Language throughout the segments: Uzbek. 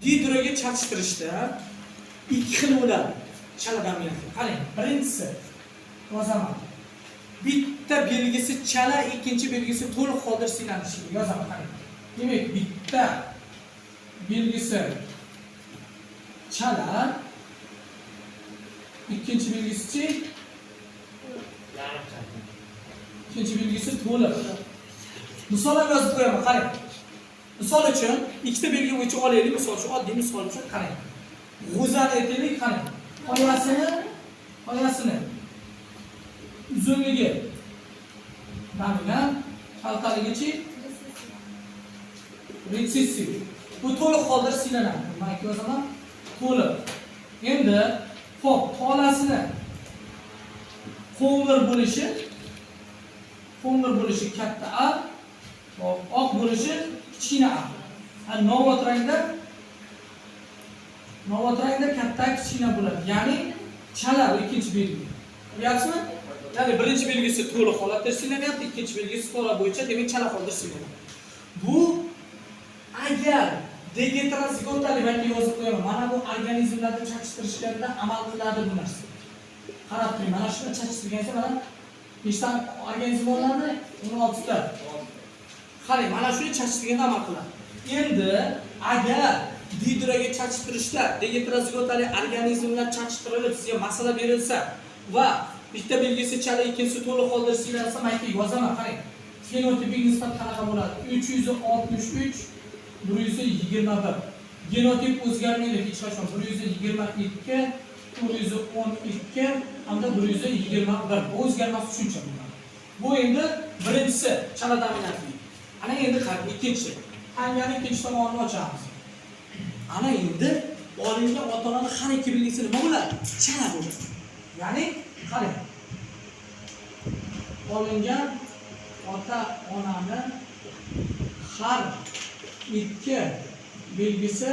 Didroga chatishtirishda ikki xil bo'ladi. Chala dominantli. Qarang, birinchisi yozaman. Bitta belgisi chala, ikkinchi belgisi to'liq holda siylanishi. Yozaman, qarang. Demak, bitta belgisi chala, ikkinchi belgisi ikkinchi belgisi to'liq. Misollar yozib qo'yaman, qarang. Misol uchun ikkita belgi bo'yicha olaylik, misol uchun oddiy misol uchun qarang. G'uzani aytaylik, qarang. Qoyasini uzunligi dominant, halqaligichi retsessiv. Bu to'liq holda siylanadi. Mana yozaman, to'liq. Endi xo'p, tolasini qo'ng'ir bo'lishi katta A, oq bo'lishi kichkina A. Novot rangda katta kichkina bo'ladi. Ya'ni chala ikkinchi belgi. Bilasizmi? Ya'ni birinchi belgisi to'liq holatda siylanyapti, ikkinchi belgisi tola bo'yicha, demak chala holda siylanadi. Bu agar degeterozigotali yoki yozib qo'yaman. Mana bu organizmlarni chatishtirishlarda amal qiladi bu narsa. Qarab turing, mana shuni chatishtirgancha mana nechta organizm bo'ladi? 16 ta. Qarang, mana shuni chatishtirganda amal qiladi. Endi agar didroga chatishtirishda degeterozigotali organizmlar chatishtirilib sizga masala berilsa va bitta belgisi chala, ikkinchisi to'liq holda siylansa, mayli yozaman, qarang. Fenotipik nisbat qanaqa bo'ladi? 363 121. Genotip o'zgarmaydi hech qachon. 122 412 hamda 121. Bu o'zgarmas tushuncha bo'ladi. Bu endi birinchisi chala dominantli. Ana endi qarang, ikkinchi. Tanganing ikkinchi tomonini ochamiz. Ana endi olingan ota-onaning har ikki belgisi nima bo'ladi? Chala bo'ladi. Ya'ni qarang. Olingan ota-onani har ikki belgisi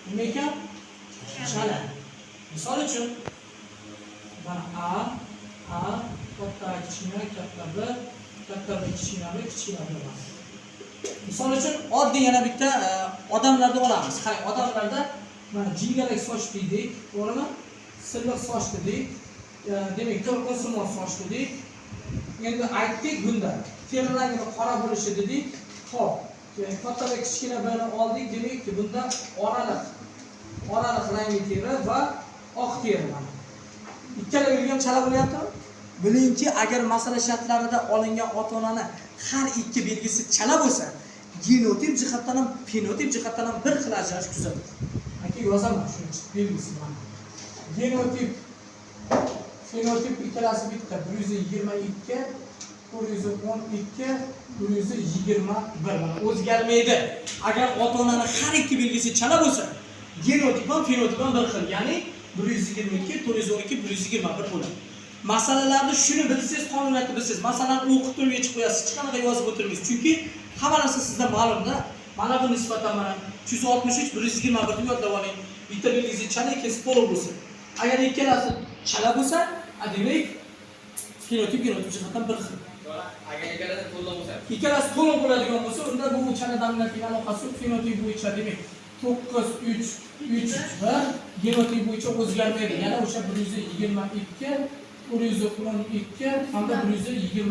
nima ekan? Chala. Misol uchun mana A katta kichkina, katta B, katta B kichkina B, kichkina B. Misol uchun oddiy yana bitta odamlarda olamiz. Qarang, odamlarda mana jingalak soch dedik, to'g'rimi? Silliq soch dedik. Demak, to'rqinsimon soch dedik. Endi aytdik bunda teri rangini qora bo'lishi dedik. Xo'p, katta va kichkina bani oldik, demakki bunda oraliq rangli teri va oq teri mana. Ikkala belgi ham chala bo'lyaptimi? Bilingki, agar masala shartlarida olingan ota-onani har ikki belgisi chala bo'lsa, genotip jihatdan ham, fenotip jihatdan ham bir xil ajralish kuzatiladi. Aka yozaman shuni belgisi bilan. Genotip, fenotip ikkalasi bitta, 122 412 121 mana o'zgarmaydi. Agar ota-onaning har ikki belgisi chala bo'lsa, genotip ham fenotip ham bir xil, ya'ni 122 412 121 bo'ladi. Masalalarni shuni bilsangiz, qonuniyatni bilsangiz, masalan, o'qib turib yechib qo'yasiz, hech qanaqa yozib o'tirmaysiz. Chunki hamma narsa sizda ma'lumda. Mana bu nisbatan mana 363 121 deb yodlab oling. Bitta belgisi chala, ikkinchisi to'liq bo'lsa. Agar ikkalasi chala bo'lsa, demak fenotip jihatdan bir xil. Agar ikkalasi to'liq bo'lsa, ikkalasi to'liq bo'ladigan bo'lsa, unda bu chala dominantlik aloqasi fenotip bo'yicha, demak 9-3-3 va genotip bo'yicha o'zgarmaydi. Yana o'sha 122 412 hamda 121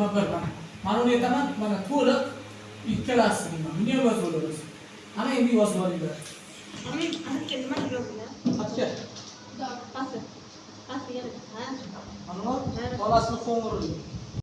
mana uni aytaman, mana to'liq ikkalasi nima? Buni ham yozib olamiz. Ana endi yozib olinglar. Xatga nima yoziladi? Xatga. Pastga. Ha. Mana bolasini qo'ng'irlik.